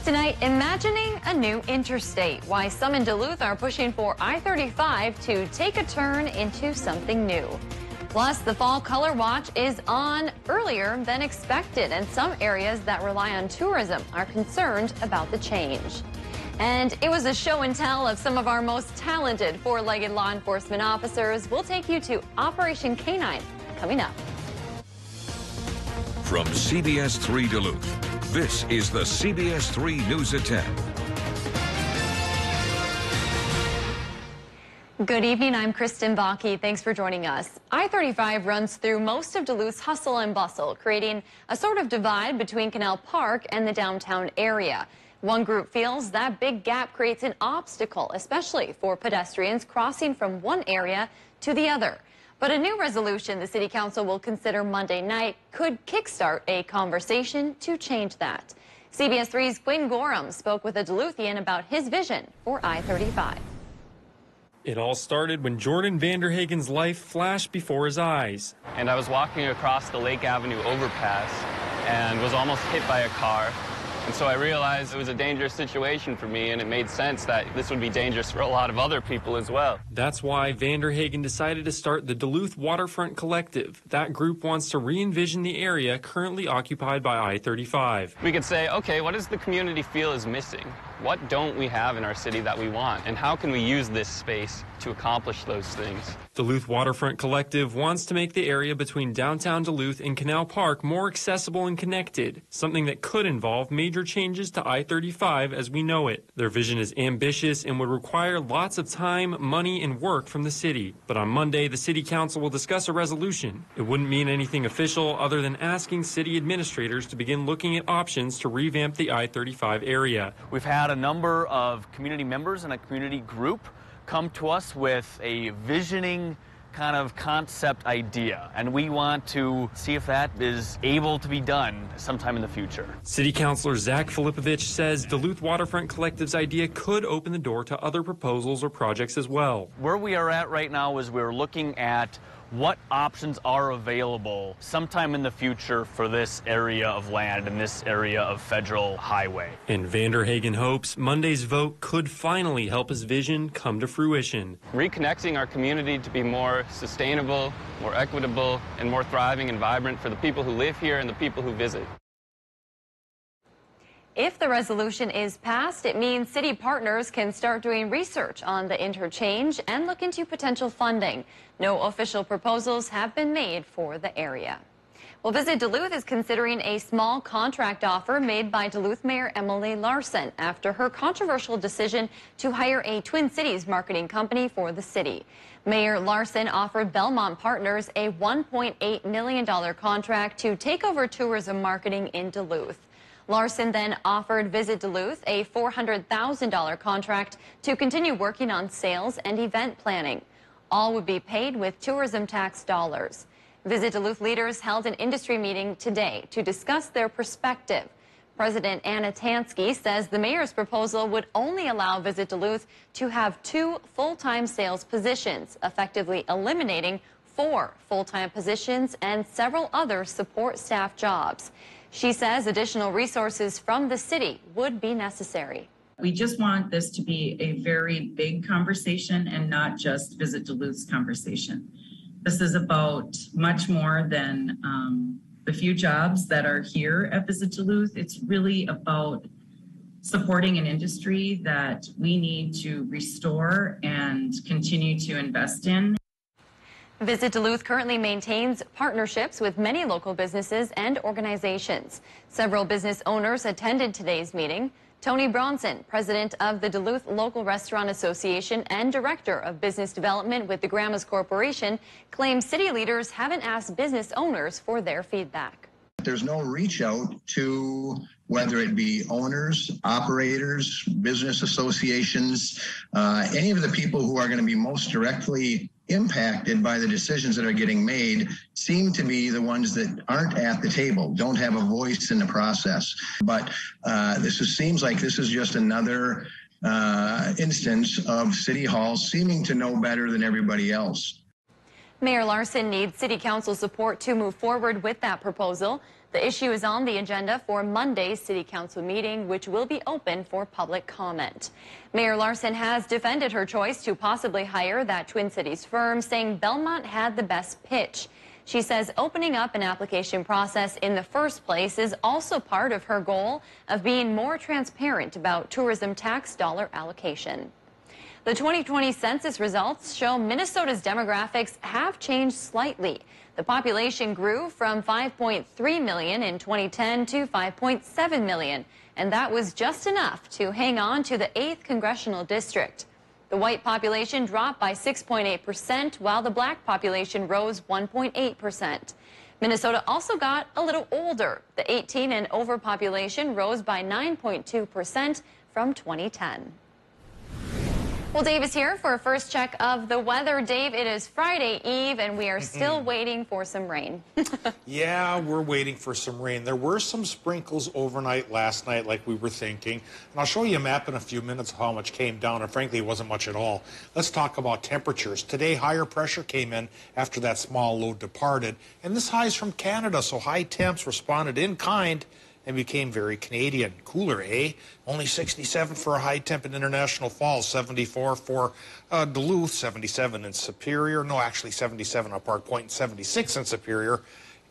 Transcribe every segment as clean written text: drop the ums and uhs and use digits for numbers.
Tonight, imagining a new interstate. Why some in Duluth are pushing for I-35 to take a turn into something new. Plus, the fall color watch is on earlier than expected, and some areas that rely on tourism are concerned about the change. And it was a show and tell of some of our most talented four-legged law enforcement officers. We'll take you to Operation K9 coming up. From CBS3 Duluth, this is the CBS3 News at 10. Good evening, I'm Kristen Bakke. Thanks for joining us. I-35 runs through most of Duluth's hustle and bustle, creating a sort of divide between Canal Park and the downtown area. One group feels that big gap creates an obstacle, especially for pedestrians crossing from one area to the other. But a new resolution the City Council will consider Monday night could kickstart a conversation to change that. CBS3's Quinn Gorham spoke with a Duluthian about his vision for I-35. It all started when Jordan Vanderhagen's life flashed before his eyes. And I was walking across the Lake Avenue overpass and was almost hit by a car. And so I realized it was a dangerous situation for me, and it made sense that this would be dangerous for a lot of other people as well. That's why Vanderhagen decided to start the Duluth Waterfront Collective. That group wants to re-envision the area currently occupied by I-35. We could say, okay, what does the community feel is missing? What don't we have in our city that we want? And how can we use this space to accomplish those things? Duluth Waterfront Collective wants to make the area between downtown Duluth and Canal Park more accessible and connected, something that could involve major changes to I-35 as we know it. Their vision is ambitious and would require lots of time, money, and work from the city. But on Monday, the City Council will discuss a resolution. It wouldn't mean anything official other than asking city administrators to begin looking at options to revamp the I-35 area. We've had a number of community members and a community group come to us with a visioning kind of concept idea, and we want to see if that is able to be done sometime in the future. City Councilor Zach Filipovich says Duluth Waterfront Collective's idea could open the door to other proposals or projects as well. Where we are at right now is we're looking at what options are available sometime in the future for this area of land and this area of federal highway. And Vanderhagen hopes Monday's vote could finally help his vision come to fruition. Reconnecting our community to be more sustainable, more equitable, and more thriving and vibrant for the people who live here and the people who visit. If the resolution is passed, it means city partners can start doing research on the interchange and look into potential funding. No official proposals have been made for the area. Well, Visit Duluth is considering a small contract offer made by Duluth Mayor Emily Larson after her controversial decision to hire a Twin Cities marketing company for the city. Mayor Larson offered Belmont Partners a $1.8 million contract to take over tourism marketing in Duluth. Larson then offered Visit Duluth a $400,000 contract to continue working on sales and event planning. All would be paid with tourism tax dollars. Visit Duluth leaders held an industry meeting today to discuss their perspective. President Anna Tansky says the mayor's proposal would only allow Visit Duluth to have 2 full-time sales positions, effectively eliminating 4 full-time positions and several other support staff jobs. She says additional resources from the city would be necessary. We just want this to be a very big conversation and not just Visit Duluth's conversation. This is about much more than the few jobs that are here at Visit Duluth. It's really about supporting an industry that we need to restore and continue to invest in. Visit Duluth currently maintains partnerships with many local businesses and organizations. Several business owners attended today's meeting. Tony Bronson, president of the Duluth Local Restaurant Association and director of business development with the Grandma's Corporation, claims city leaders haven't asked business owners for their feedback. There's no reach out to whether it be owners, operators, business associations, any of the people who are going to be most directly impacted by the decisions that are getting made seem to be the ones that aren't at the table, don't have a voice in the process. But seems like this is just another instance of City Hall seeming to know better than everybody else. Mayor Larson needs City Council support to move forward with that proposal. The issue is on the agenda for Monday's City Council meeting, which will be open for public comment. Mayor Larson has defended her choice to possibly hire that Twin Cities firm, saying Belmont had the best pitch. She says opening up an application process in the first place is also part of her goal of being more transparent about tourism tax dollar allocation. The 2020 census results show Minnesota's demographics have changed slightly. The population grew from 5.3 million in 2010 to 5.7 million, and that was just enough to hang on to the 8th congressional district. The white population dropped by 6.8%, while the black population rose 1.8%. Minnesota also got a little older. The 18 and over population rose by 9.2% from 2010. Well, Dave is here for a first check of the weather. Dave, it is Friday Eve, and we are still waiting for some rain. Yeah, we're waiting for some rain. There were some sprinkles overnight last night like we were thinking. And I'll show you a map in a few minutes of how much came down, and frankly, it wasn't much at all. Let's talk about temperatures. Today, higher pressure came in after that small low departed. And this high is from Canada, so high temps responded in kind and became very Canadian. Cooler, eh? Only 67 for a high temp in International Falls, 74 for Duluth, 77 in Superior. No, actually 77 on Park Point, and 76 in Superior.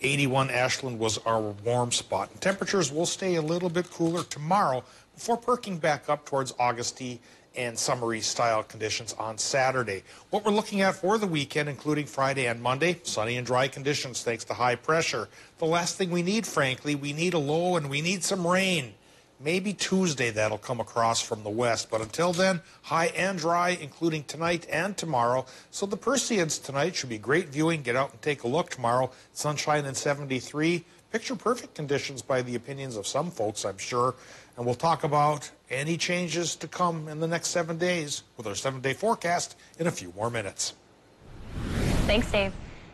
81 Ashland was our warm spot. And temperatures will stay a little bit cooler tomorrow before perking back up towards Augusty and summery style conditions on Saturday. What we're looking at for the weekend, including Friday and Monday, sunny and dry conditions thanks to high pressure. The last thing we need, frankly, we need a low and we need some rain. Maybe Tuesday that'll come across from the west, but until then, high and dry, including tonight and tomorrow. So the Perseids tonight should be great viewing. Get out and take a look tomorrow. Sunshine and 73. Picture perfect conditions by the opinions of some folks, I'm sure. And we'll talk about any changes to come in the next 7 days with our 7-day forecast in a few more minutes. Thanks, Dave.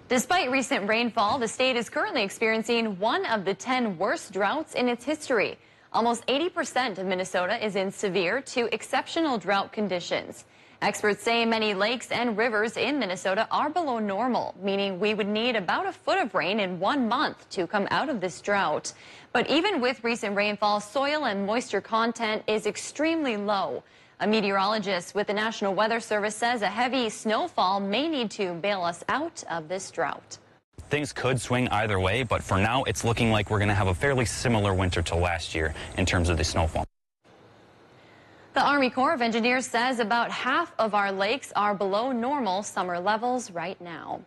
Despite recent rainfall, the state is currently experiencing one of the 10 worst droughts in its history. Almost 80% of Minnesota is in severe to exceptional drought conditions. Experts say many lakes and rivers in Minnesota are below normal, meaning we would need about a foot of rain in 1 month to come out of this drought. But even with recent rainfall, soil and moisture content is extremely low. A meteorologist with the National Weather Service says a heavy snowfall may need to bail us out of this drought. Things could swing either way, but for now it's looking like we're going to have a fairly similar winter to last year in terms of the snowfall. The Army Corps of Engineers says about half of our lakes are below normal summer levels right now.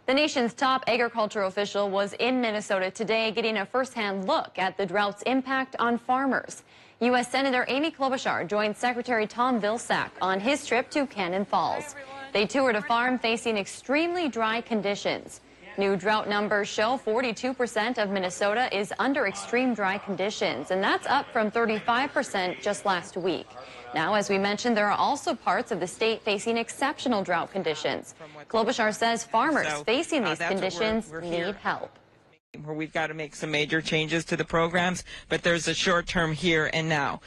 The nation's top agricultural official was in Minnesota today getting a firsthand look at the drought's impact on farmers. U.S. Senator Amy Klobuchar joined Secretary Tom Vilsack on his trip to Cannon Falls. They toured a farm facing extremely dry conditions. New drought numbers show 42% of Minnesota is under extreme dry conditions, and that's up from 35% just last week. Now, as we mentioned, there are also parts of the state facing exceptional drought conditions. Klobuchar says farmers facing these conditions need help. Where we've got to make some major changes to the programs, but there's a short term here and now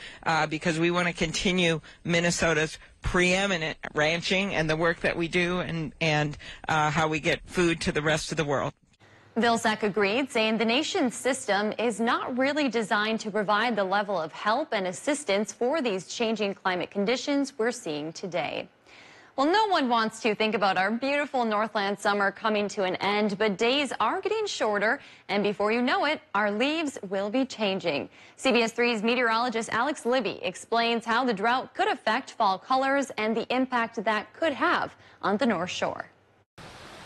because we want to continue Minnesota's preeminent ranching and the work that we do and how we get food to the rest of the world. Vilsack agreed, saying the nation's system is not really designed to provide the level of help and assistance for these changing climate conditions we're seeing today. Well, no one wants to think about our beautiful Northland summer coming to an end, but days are getting shorter, and before you know it, our leaves will be changing. CBS 3's meteorologist Alex Libby explains how the drought could affect fall colors and the impact that could have on the North Shore.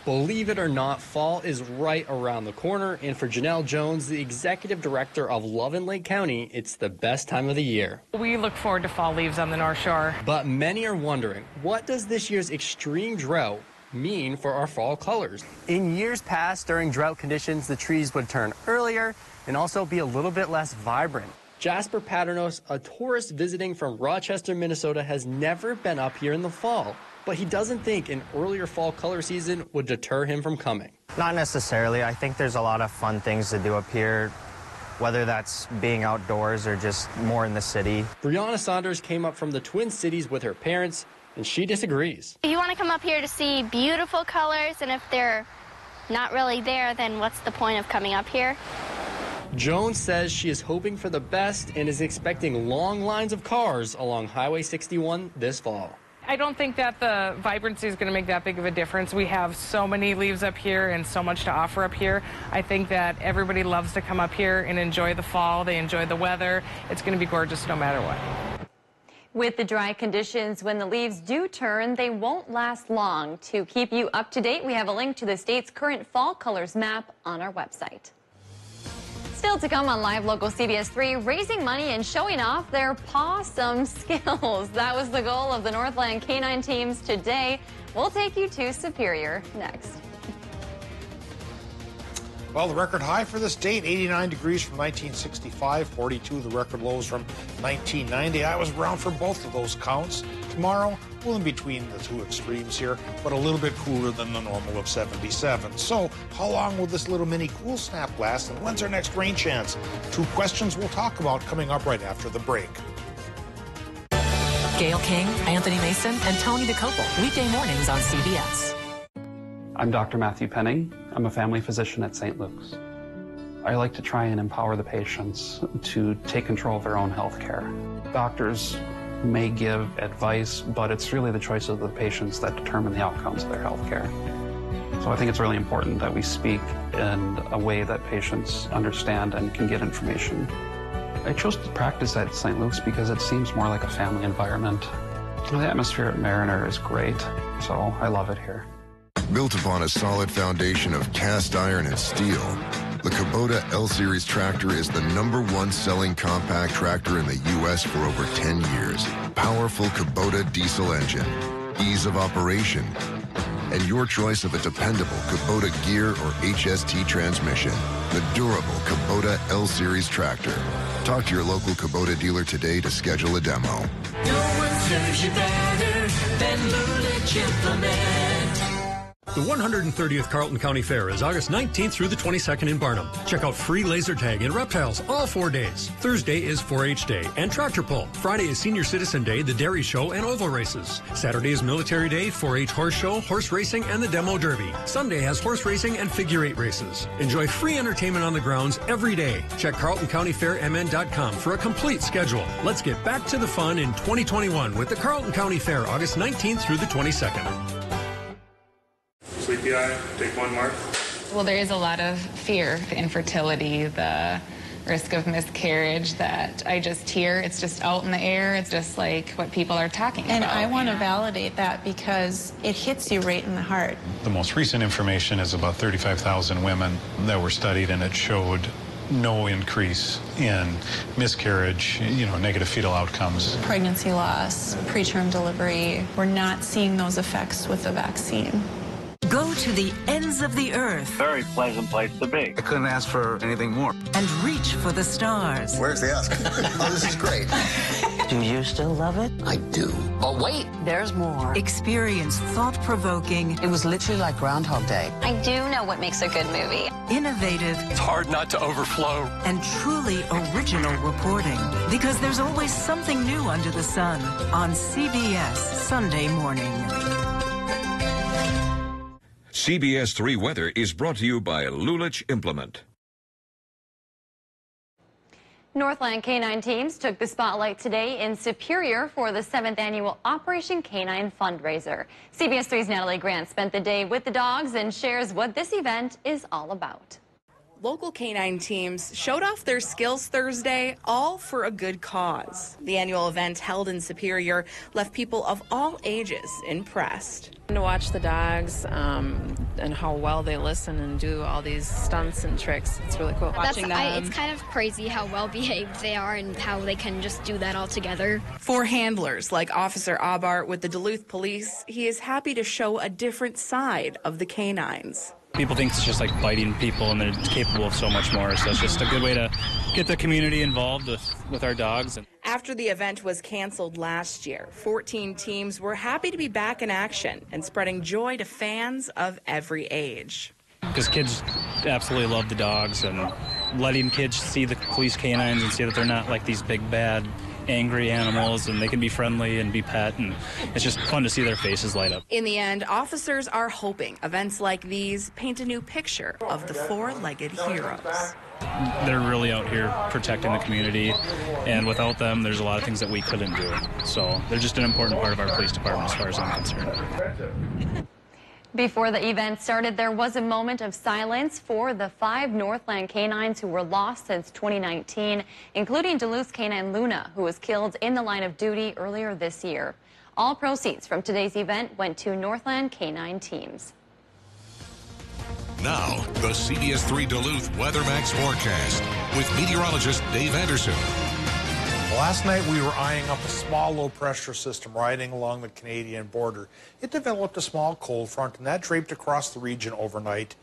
Believe it or not, fall is right around the corner, and for Janelle Jones, the executive director of Love and Lake County, it's the best time of the year. We look forward to fall leaves on the North Shore. But many are wondering, what does this year's extreme drought mean for our fall colors? In years past, during drought conditions, the trees would turn earlier and also be a little bit less vibrant. Jasper Paternos, a tourist visiting from Rochester, Minnesota, has never been up here in the fall. But he doesn't think an earlier fall color season would deter him from coming. Not necessarily. I think there's a lot of fun things to do up here, whether that's being outdoors or just more in the city. Brianna Saunders came up from the Twin Cities with her parents, and she disagrees. You want to come up here to see beautiful colors, and if they're not really there, then what's the point of coming up here? Joan says she is hoping for the best and is expecting long lines of cars along Highway 61 this fall. I don't think that the vibrancy is going to make that big of a difference. We have so many leaves up here and so much to offer up here. I think that everybody loves to come up here and enjoy the fall. They enjoy the weather. It's going to be gorgeous no matter what. With the dry conditions, when the leaves do turn, they won't last long. To keep you up to date, we have a link to the state's current fall colors map on our website. Still to come on Live Local CBS3, raising money and showing off their possum skills. That was the goal of the Northland Canine teams today. We'll take you to Superior next. Well, the record high for this date, 89 degrees from 1965, 42 the record lows from 1990. I was around for both of those counts. Tomorrow, well, in between the two extremes here, but a little bit cooler than the normal of 77. So, how long will this little mini cool snap last, and when's our next rain chance? Two questions we'll talk about coming up right after the break. Gail King, Anthony Mason, and Tony DeCopel, weekday mornings on CBS. I'm Dr. Matthew Penning. I'm a family physician at St. Luke's. I like to try and empower the patients to take control of their own health care. Doctors may give advice, but it's really the choice of the patients that determine the outcomes of their health care. So I think it's really important that we speak in a way that patients understand and can get information. I chose to practice at St. Luke's because it seems more like a family environment. The atmosphere at Mariner is great, so I love it here. Built upon a solid foundation of cast iron and steel, the Kubota L-Series tractor is the #1 selling compact tractor in the U.S. for over 10 years. Powerful Kubota diesel engine, ease of operation, and your choice of a dependable Kubota gear or HST transmission. The durable Kubota L-Series tractor. Talk to your local Kubota dealer today to schedule a demo. No one serves you better than Lulich Implement. The 130th Carlton County Fair is August 19th through the 22nd in Barnum. Check out free laser tag and reptiles all 4 days. Thursday is 4-H Day and tractor pull. Friday is Senior Citizen Day, the dairy show, and oval races. Saturday is Military Day, 4-H horse show, horse racing, and the demo derby. Sunday has horse racing and figure 8 races. Enjoy free entertainment on the grounds every day. Check CarltonCountyFairMN.com for a complete schedule. Let's get back to the fun in 2021 with the Carlton County Fair, August 19th through the 22nd. Sleepy eye, take one, Mark. Well, there is a lot of fear, the infertility, the risk of miscarriage that I just hear. It's just out in the air. It's just like what people are talking about. And I want to validate that because it hits you right in the heart. The most recent information is about 35,000 women that were studied, and it showed no increase in miscarriage, negative fetal outcomes. Pregnancy loss, preterm delivery, we're not seeing those effects with the vaccine. Go to the ends of the earth. Very pleasant place to be. I couldn't ask for anything more. And reach for the stars. Where's the Oscar? Oh, this is great. Do you still love it? I do. But wait, there's more. Experience thought-provoking. It was literally like Groundhog Day. I do know what makes a good movie. Innovative. It's hard not to overflow. And truly original reporting. Because there's always something new under the sun on CBS Sunday morning. CBS3 Weather is brought to you by Lulich Implement. Northland Canine teams took the spotlight today in Superior for the 7th annual Operation Canine fundraiser. CBS3's Natalie Grant spent the day with the dogs and shares what this event is all about. Local canine teams showed off their skills Thursday, all for a good cause. The annual event held in Superior left people of all ages impressed. To watch the dogs and how well they listen and do all these stunts and tricks, it's really cool. Watching them. It's kind of crazy how well behaved they are and how they can just do that all together. For handlers like Officer Abart with the Duluth Police, he is happy to show a different side of the canines. People think it's just like biting people, and they're capable of so much more. So it's just a good way to get the community involved with our dogs. After the event was canceled last year, 14 teams were happy to be back in action and spreading joy to fans of every age. Because kids absolutely love the dogs, and letting kids see the police canines and see that they're not like these big bad angry animals, and they can be friendly and be pet, and it's just fun to see their faces light up. In the end, officers are hoping events like these paint a new picture of the four-legged heroes. They're really out here protecting the community, and without them, there's a lot of things that we couldn't do. So they're just an important part of our police department as far as I'm concerned. Before the event started, there was a moment of silence for the 5 Northland canines who were lost since 2019, including Duluth canine Luna, who was killed in the line of duty earlier this year. All proceeds from today's event went to Northland canine teams. Now, the CBS3 Duluth WeatherMax forecast with meteorologist Dave Anderson. Last night we were eyeing up a small low-pressure system riding along the Canadian border. It developed a small cold front, and that draped across the region overnight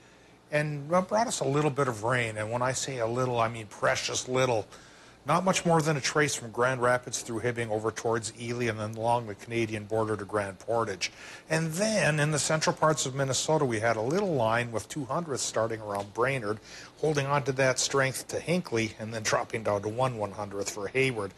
and brought us a little bit of rain. And when I say a little, I mean precious little. Not much more than a trace from Grand Rapids through Hibbing over towards Ely and then along the Canadian border to Grand Portage. And then in the central parts of Minnesota, we had a little line with 200th starting around Brainerd, holding on to that strength to Hinckley and then dropping down to 1/100th for Hayward.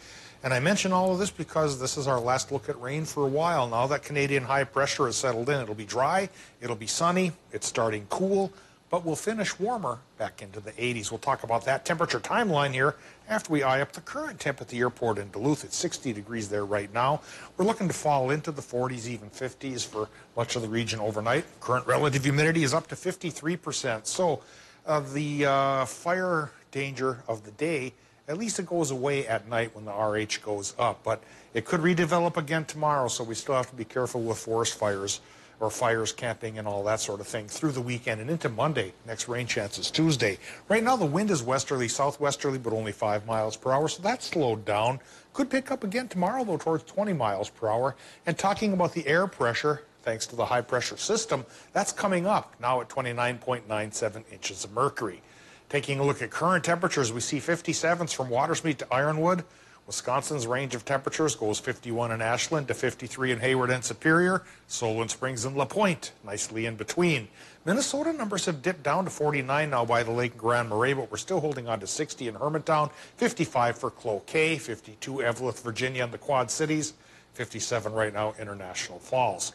And I mention all of this because this is our last look at rain for a while. Now that Canadian high pressure has settled in, it'll be dry, it'll be sunny, it's starting cool, but we'll finish warmer back into the 80s. We'll talk about that temperature timeline here after we eye up the current temp at the airport in Duluth. It's 60 degrees there right now. We're looking to fall into the 40s, even 50s for much of the region overnight. Current relative humidity is up to 53%. So the fire danger of the day, at least it goes away at night when the RH goes up. But it could redevelop again tomorrow, so we still have to be careful with forest fires or fires, camping, and all that sort of thing through the weekend and into Monday. Next rain chance is Tuesday. Right now the wind is westerly, southwesterly, but only 5 miles per hour, so that's slowed down. Could pick up again tomorrow, though, towards 20 miles per hour. And talking about the air pressure, thanks to the high pressure system, that's coming up now at 29.97 inches of mercury. Taking a look at current temperatures, we see 57s from Watersmeet to Ironwood. Wisconsin's range of temperatures goes 51 in Ashland to 53 in Hayward and Superior. Solon Springs and La Pointe, nicely in between. Minnesota numbers have dipped down to 49 now by the Lake and Grand Marais, but we're still holding on to 60 in Hermantown, 55 for Cloquet, 52 Eveleth, Virginia, and the Quad Cities, 57 right now International Falls.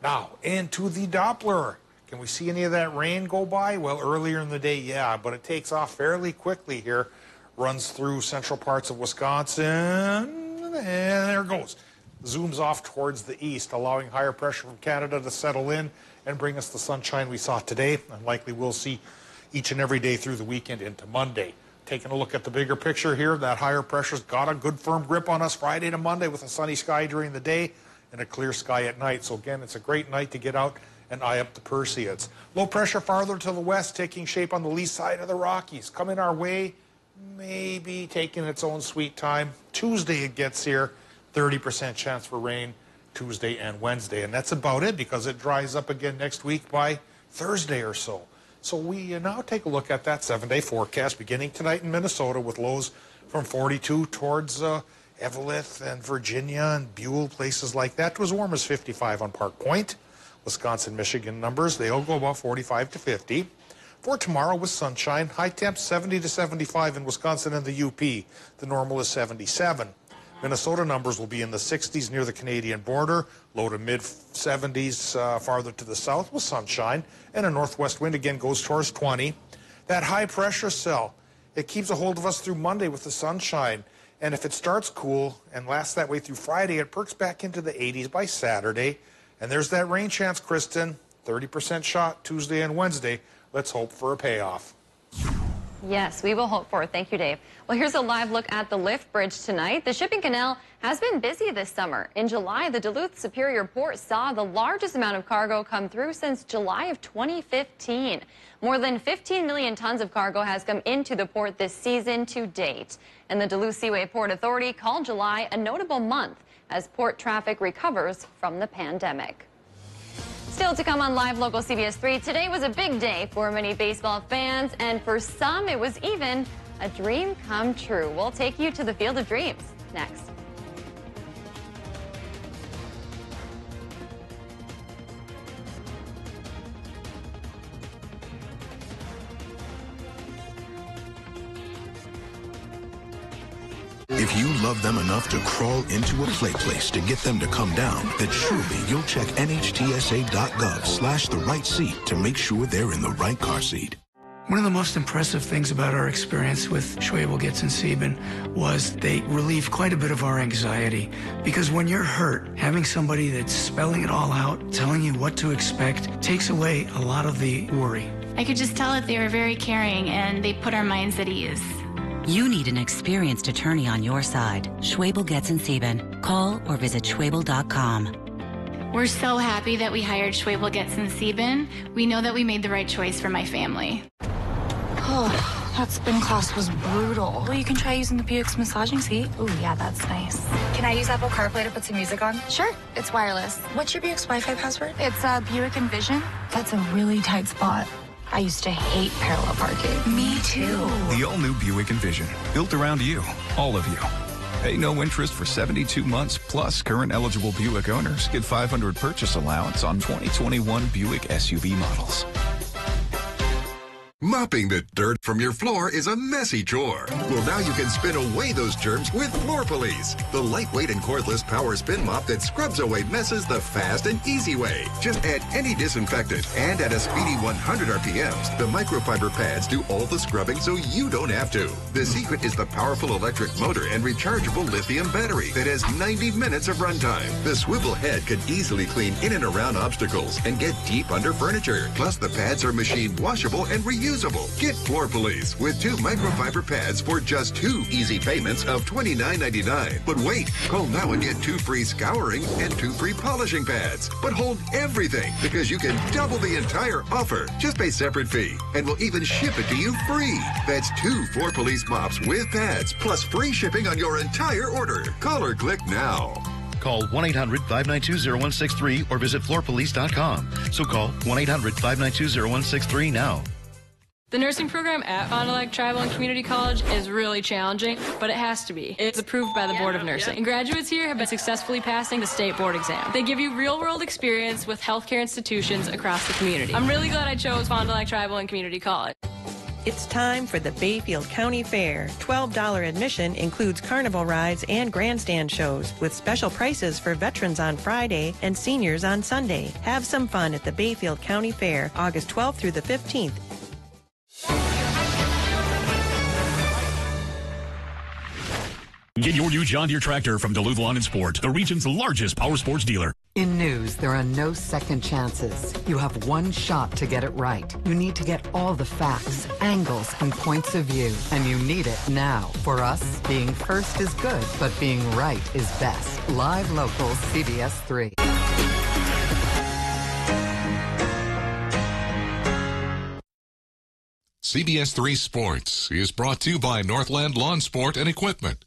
Now, into the Doppler. Can we see any of that rain go by? Well, earlier in the day, yeah, but it takes off fairly quickly here. Runs through central parts of Wisconsin, and there it goes. Zooms off towards the east, allowing higher pressure from Canada to settle in and bring us the sunshine we saw today, and likely we'll see each and every day through the weekend into Monday. Taking a look at the bigger picture here, that higher pressure's got a good firm grip on us Friday to Monday with a sunny sky during the day and a clear sky at night. So again, it's a great night to get out and eye up the Perseids. Low pressure farther to the west, taking shape on the lee side of the Rockies. Coming our way, maybe taking its own sweet time. Tuesday it gets here, 30% chance for rain Tuesday and Wednesday. And that's about it because it dries up again next week by Thursday or so. So we now take a look at that 7-day forecast beginning tonight in Minnesota with lows from 42 towards Eveleth and Virginia and Buell, places like that, to as warm as 55 on Park Point. Wisconsin, Michigan numbers, they'll go about 45 to 50. For tomorrow with sunshine, high temps 70 to 75 in Wisconsin and the UP. The normal is 77. Minnesota numbers will be in the 60s near the Canadian border, low to mid 70s farther to the south with sunshine, and a northwest wind again goes towards 20. That high pressure cell, it keeps a hold of us through Monday with the sunshine. And if it starts cool and lasts that way through Friday, it perks back into the 80s by Saturday. And there's that rain chance, Kristen. 30% shot Tuesday and Wednesday. Let's hope for a payoff. Yes, we will hope for it. Thank you, Dave. Well, here's a live look at the Lift Bridge tonight. The shipping canal has been busy this summer. In July, the Duluth Superior Port saw the largest amount of cargo come through since July of 2015. More than 15 million tons of cargo has come into the port this season to date. And the Duluth Seaway Port Authority called July a notable month as port traffic recovers from the pandemic. Still to come on Live Local CBS 3, today was a big day for many baseball fans, and for some it was even a dream come true. We'll take you to the Field of Dreams next. If you love them enough to crawl into a play place to get them to come down, then surely you'll check nhtsa.gov/the-right-seat to make sure they're in the right car seat. One of the most impressive things about our experience with Schwebel, Getz, and Sieben was they relieved quite a bit of our anxiety. Because when you're hurt, having somebody that's spelling it all out, telling you what to expect, takes away a lot of the worry. I could just tell that they were very caring and they put our minds at ease. You need an experienced attorney on your side. Schwebel, Getz, and Sieben. Call or visit schwebel.com. We're so happy that we hired Schwebel, Getz, and Sieben. We know that we made the right choice for my family. Oh, that spin class was brutal. Well, you can try using the Buick's massaging seat. Ooh, yeah, that's nice. Can I use Apple CarPlay to put some music on? Sure, it's wireless. What's your Buick's Wi-Fi password? It's Buick Envision. That's a really tight spot. I used to hate parallel parking. Me too. The all-new Buick Envision, built around you, all of you. Pay no interest for 72 months, plus current eligible Buick owners get $500 purchase allowance on 2021 Buick SUV models. Mopping the dirt from your floor is a messy chore. Well, now you can spin away those germs with Floor Police, the lightweight and cordless power spin mop that scrubs away messes the fast and easy way. Just add any disinfectant, and at a speedy 100 RPMs, the microfiber pads do all the scrubbing so you don't have to. The secret is the powerful electric motor and rechargeable lithium battery that has 90 minutes of runtime. The swivel head can easily clean in and around obstacles and get deep under furniture. Plus, the pads are machine washable and reusable. Get Floor Police with 2 microfiber pads for just 2 easy payments of $29.99. But wait, call now and get 2 free scouring and 2 free polishing pads. But hold everything, because you can double the entire offer. Just pay separate fee, and we'll even ship it to you free. That's 2 Floor Police mops with pads, plus free shipping on your entire order. Call or click now. Call 1-800-592-0163 or visit floorpolice.com. So call 1-800-592-0163 now. The nursing program at Fond du Lac Tribal and Community College is really challenging, but it has to be. It's approved by the Board of Nursing. And graduates here have been successfully passing the state board exam. They give you real-world experience with healthcare institutions across the community. I'm really glad I chose Fond du Lac Tribal and Community College. It's time for the Bayfield County Fair. $12 admission includes carnival rides and grandstand shows with special prices for veterans on Friday and seniors on Sunday. Have some fun at the Bayfield County Fair, August 12th through the 15th. Get your new John Deere tractor from Duluth Lawn and Sport, the region's largest power sports dealer. In news, there are no second chances. You have one shot to get it right. You need to get all the facts, angles, and points of view. And you need it now. For us, being first is good, but being right is best. Live local CBS3. CBS3 Sports is brought to you by Northland Lawn Sport and Equipment.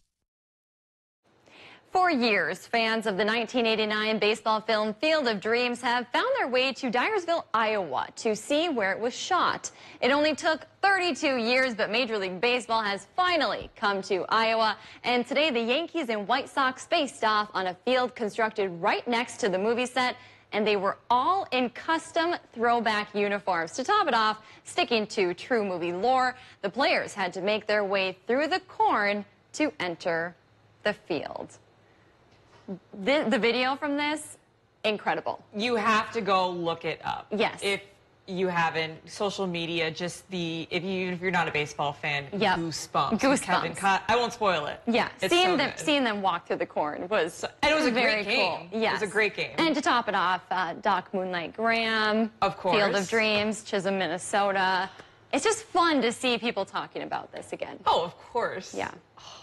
For years, fans of the 1989 baseball film Field of Dreams have found their way to Dyersville, Iowa to see where it was shot. It only took 32 years, but Major League Baseball has finally come to Iowa. And today, the Yankees and White Sox faced off on a field constructed right next to the movie set. And they were all in custom throwback uniforms. To top it off, sticking to true movie lore, the players had to make their way through the corn to enter the field. The video from this, incredible. You have to go look it up. Yes. If you haven't, social media, just if you're not a baseball fan, yep. Goosebumps. Goosebumps. I won't spoil it. Yeah, It's seeing them walk through the corn was and it was a very great game. Cool. Yes. It was a great game. And to top it off, Doc Moonlight Graham, of course, Field of Dreams, Chisholm, Minnesota. It's just fun to see people talking about this again. Oh, of course. Yeah.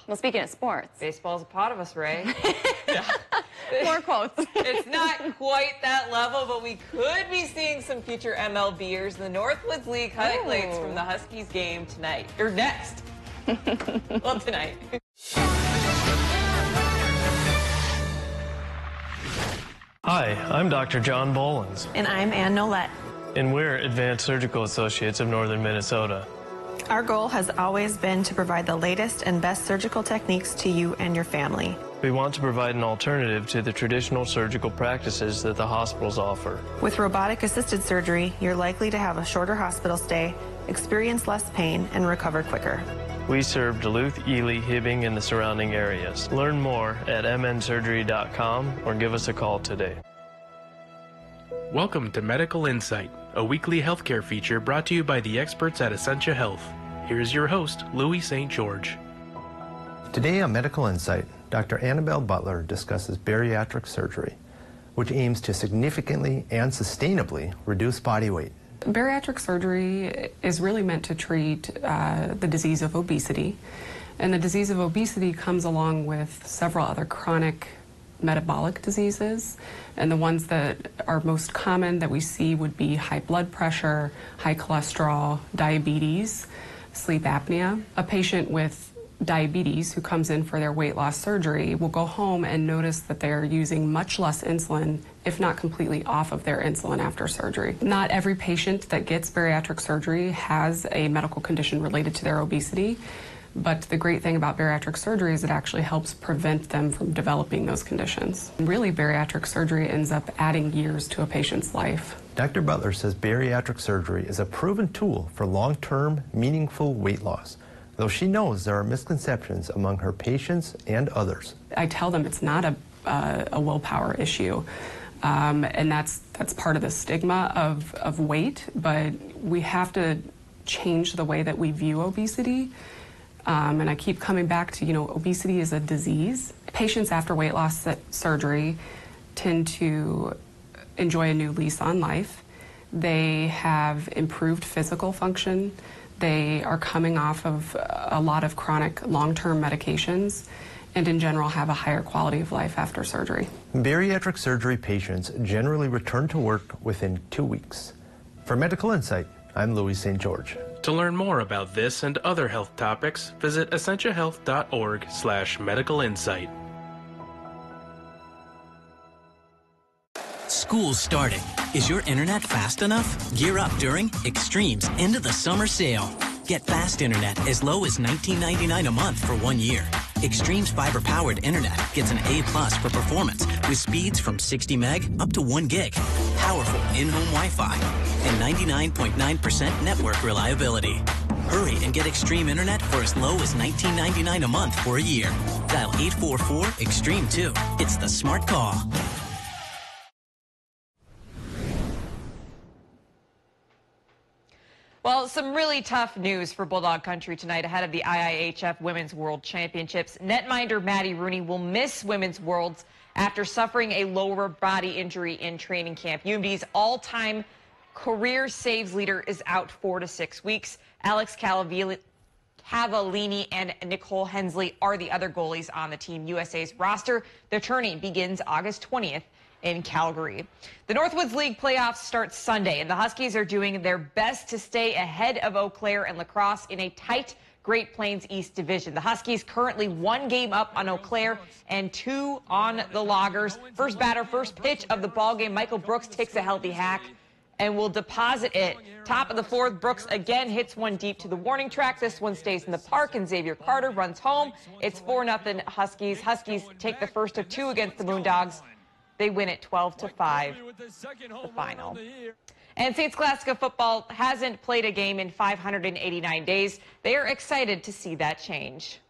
Well, speaking of sports. Baseball's a part of us, Ray. More quotes. It's not quite that level, but we could be seeing some future MLBers. The Northwoods League highlights from the Huskies game tonight. Or next. Well, tonight. Hi, I'm Dr. John Bolins. And I'm Ann Nolette. And we're Advanced Surgical Associates of Northern Minnesota. Our goal has always been to provide the latest and best surgical techniques to you and your family. We want to provide an alternative to the traditional surgical practices that the hospitals offer. With robotic-assisted surgery, you're likely to have a shorter hospital stay, experience less pain, and recover quicker. We serve Duluth, Ely, Hibbing, and the surrounding areas. Learn more at mnsurgery.com or give us a call today. Welcome to Medical Insight, a weekly healthcare feature brought to you by the experts at Essentia Health. Here's your host, Louis St. George. Today on Medical Insight, Dr. Annabelle Butler discusses bariatric surgery, which aims to significantly and sustainably reduce body weight. Bariatric surgery is really meant to treat the disease of obesity, and the disease of obesity comes along with several other chronic metabolic diseases, and the ones that are most common that we see would be high blood pressure, high cholesterol, diabetes, sleep apnea. A patient with diabetes who comes in for their weight loss surgery will go home and notice that they're using much less insulin, if not completely off of their insulin after surgery. Not every patient that gets bariatric surgery has a medical condition related to their obesity, but the great thing about bariatric surgery is it actually helps prevent them from developing those conditions. Really, bariatric surgery ends up adding years to a patient's life. Dr. Butler says bariatric surgery is a proven tool for long-term, meaningful weight loss, though she knows there are misconceptions among her patients and others. I tell them it's not a willpower issue, and that's part of the stigma of weight, but we have to change the way that we view obesity. And I keep coming back to, obesity is a disease. Patients after weight loss surgery tend to enjoy a new lease on life. They have improved physical function. They are coming off of a lot of chronic long-term medications, and in general have a higher quality of life after surgery. Bariatric surgery patients generally return to work within 2 weeks. For Medical Insight, I'm Louis St. George. To learn more about this and other health topics, visit essentiahealth.org/medical insight. School's starting. Is your internet fast enough? Gear up during Extreme's End of the Summer Sale. Get fast internet as low as $19.99 a month for 1 year. Extreme's fiber-powered internet gets an A+ for performance with speeds from 60 meg up to 1 gig. Powerful in-home Wi-Fi and 99.9% network reliability. Hurry and get Extreme internet for as low as $19.99 a month for a year. Dial 844-EXTREME2. It's the smart call. Well, some really tough news for Bulldog Country tonight ahead of the IIHF Women's World Championships. Netminder Maddie Rooney will miss Women's Worlds after suffering a lower body injury in training camp. UMD's all-time career saves leader is out 4 to 6 weeks. Alex Cavallini and Nicole Hensley are the other goalies on the Team USA's roster. Their tourney begins August 20th. In Calgary. The Northwoods League playoffs start Sunday, and the Huskies are doing their best to stay ahead of Eau Claire and La Crosse in a tight Great Plains East division. The Huskies currently 1 game up on Eau Claire and 2 on the Loggers. First batter, first pitch of the ball game. Michael Brooks takes a healthy hack and will deposit it. Top of the 4th, Brooks again hits one deep to the warning track. This one stays in the park, and Xavier Carter runs home. It's 4-0 Huskies. Huskies take the first of 2 against the Moondogs. They win it 12-5, the final. And St. Scholastica football hasn't played a game in 589 days. They are excited to see that change.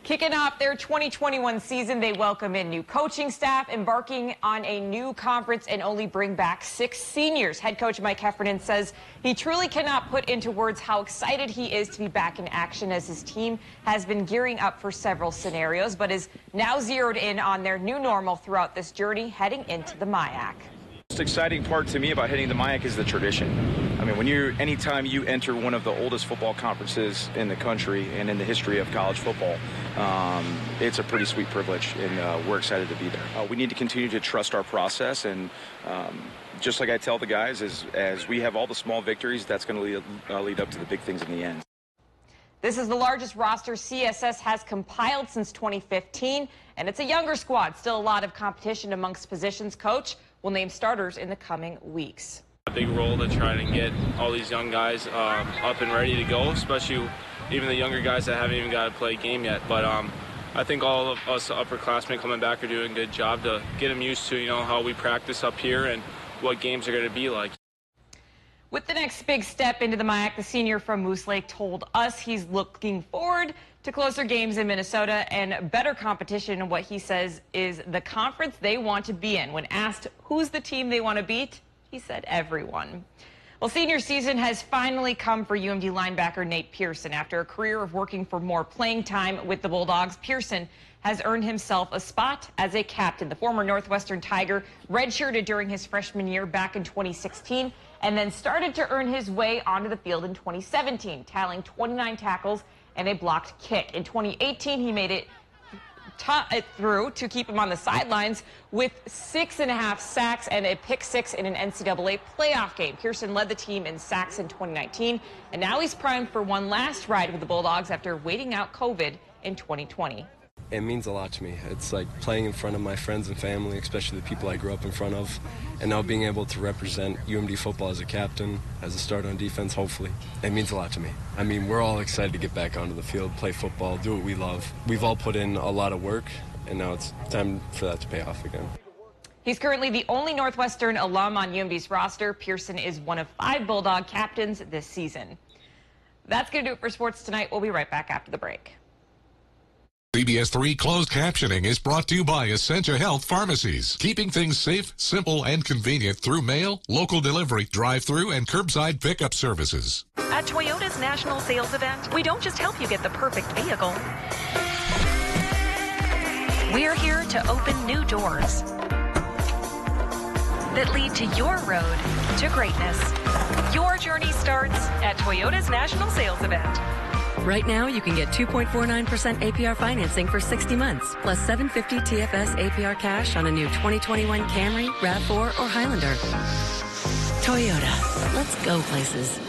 Kicking off their 2021 season, they welcome in new coaching staff, embarking on a new conference, and only bring back 6 seniors. Head coach Mike Heffernan says he truly cannot put into words how excited he is to be back in action, as his team has been gearing up for several scenarios, but is now zeroed in on their new normal throughout this journey heading into the MIAC. The most exciting part to me about hitting the MIAC is the tradition. I mean, anytime you enter one of the oldest football conferences in the country and in the history of college football, it's a pretty sweet privilege, and we're excited to be there. We need to continue to trust our process, and just like I tell the guys, as we have all the small victories, that's going to lead up to the big things in the end. This is the largest roster CSS has compiled since 2015, and it's a younger squad. Still a lot of competition amongst positions. Coach will name starters in the coming weeks. A big role to try and get all these young guys up and ready to go, especially even the younger guys that haven't even got to play a game yet. But I think all of us upperclassmen coming back are doing a good job to get them used to, how we practice up here and what games are going to be like. With the next big step into the MIAC, the senior from Moose Lake told us he's looking forward to closer games in Minnesota and better competition in what he says is the conference they want to be in. When asked who's the team they want to beat, he said everyone. Well, senior season has finally come for UMD linebacker Nate Pearson. After a career of working for more playing time with the Bulldogs, Pearson has earned himself a spot as a captain. The former Northwestern Tiger redshirted during his freshman year back in 2016 and then started to earn his way onto the field in 2017, tallying 29 tackles and a blocked kick. In 2018, he made it through to keep him on the sidelines with 6.5 sacks and a pick six in an NCAA playoff game. Pearson led the team in sacks in 2019, and now he's primed for one last ride with the Bulldogs after waiting out COVID in 2020. It means a lot to me. It's like playing in front of my friends and family, especially the people I grew up in front of, and now being able to represent UMD football as a captain, as a starter on defense, hopefully. It means a lot to me. I mean, we're all excited to get back onto the field, play football, do what we love. We've all put in a lot of work, and now it's time for that to pay off again. He's currently the only Northwestern alum on UMD's roster. Pearson is one of 5 Bulldog captains this season. That's going to do it for sports tonight. We'll be right back after the break. CBS3 closed captioning is brought to you by Essentia Health Pharmacies, keeping things safe, simple, and convenient through mail, local delivery, drive-through, and curbside pickup services. At Toyota's national sales event, we don't just help you get the perfect vehicle. We're here to open new doors that lead to your road to greatness. Your journey starts at Toyota's national sales event. Right now, you can get 2.49% APR financing for 60 months, plus $750 TFS APR cash on a new 2021 Camry, RAV4, or Highlander. Toyota. Let's go places.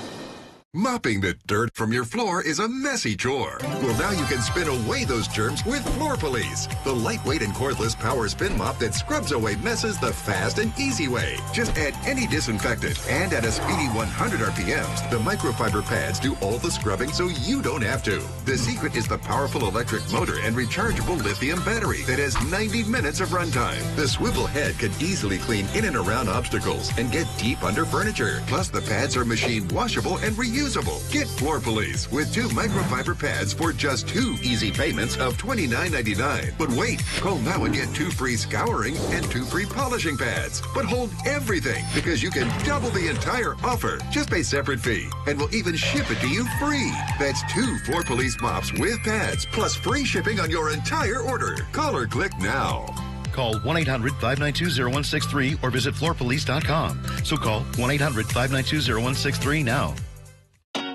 Mopping the dirt from your floor is a messy chore. Well, now you can spin away those germs with Floor Police, the lightweight and cordless power spin mop that scrubs away messes the fast and easy way. Just add any disinfectant, and at a speedy 100 RPMs, the microfiber pads do all the scrubbing so you don't have to. The secret is the powerful electric motor and rechargeable lithium battery that has 90 minutes of runtime. The swivel head can easily clean in and around obstacles and get deep under furniture. Plus, the pads are machine washable and reusable. Get Floor Police with 2 microfiber pads for just 2 easy payments of $29.99. But wait, call now and get 2 free scouring and 2 free polishing pads. But hold everything, because you can double the entire offer. Just pay separate fee, and we'll even ship it to you free. That's 2 Floor Police mops with pads, plus free shipping on your entire order. Call or click now. Call 1-800-592-0163 or visit floorpolice.com. So call 1-800-592-0163 now.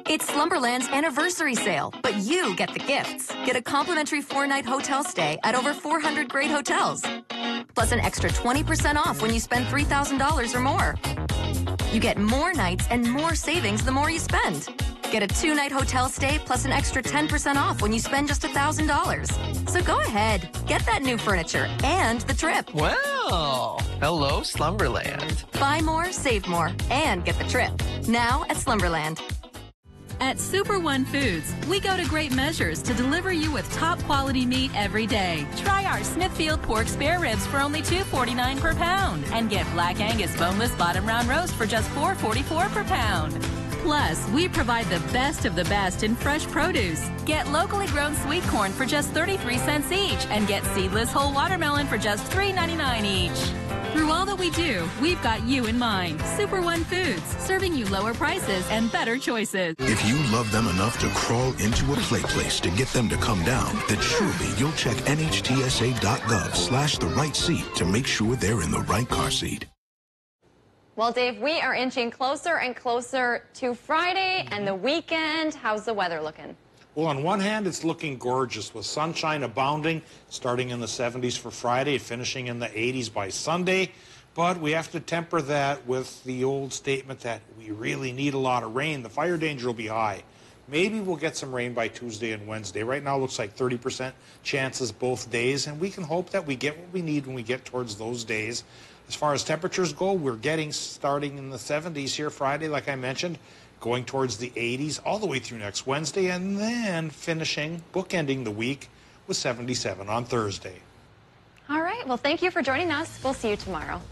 It's Slumberland's anniversary sale, but you get the gifts. Get a complimentary 4-night hotel stay at over 400 great hotels. Plus an extra 20% off when you spend $3,000 or more. You get more nights and more savings the more you spend. Get a 2-night hotel stay plus an extra 10% off when you spend just $1,000. So go ahead, get that new furniture and the trip. Wow! Hello, Slumberland. Buy more, save more, and get the trip. Now at Slumberland. At Super One Foods, we go to great measures to deliver you with top quality meat every day. Try our Smithfield pork spare ribs for only $2.49 per pound and get Black Angus boneless bottom round roast for just $4.44 per pound. Plus, we provide the best of the best in fresh produce. Get locally grown sweet corn for just 33 cents each and get seedless whole watermelon for just $3.99 each. Through all that we do, we've got you in mind. Super One Foods, serving you lower prices and better choices. If you love them enough to crawl into a play place to get them to come down, then surely you'll check NHTSA.gov/the right seat to make sure they're in the right car seat. Well, Dave, we are inching closer and closer to Friday and the weekend. How's the weather looking? Well, on one hand, it's looking gorgeous with sunshine abounding, starting in the 70s for Friday, finishing in the 80s by Sunday. But we have to temper that with the old statement that we really need a lot of rain. The fire danger will be high. Maybe we'll get some rain by Tuesday and Wednesday. Right now, it looks like 30% chances both days, and we can hope that we get what we need when we get towards those days. As far as temperatures go, we're getting starting in the 70s here Friday, like I mentioned, going towards the 80s all the way through next Wednesday, and then finishing, bookending the week with 77 on Thursday. All right. Well, thank you for joining us. We'll see you tomorrow.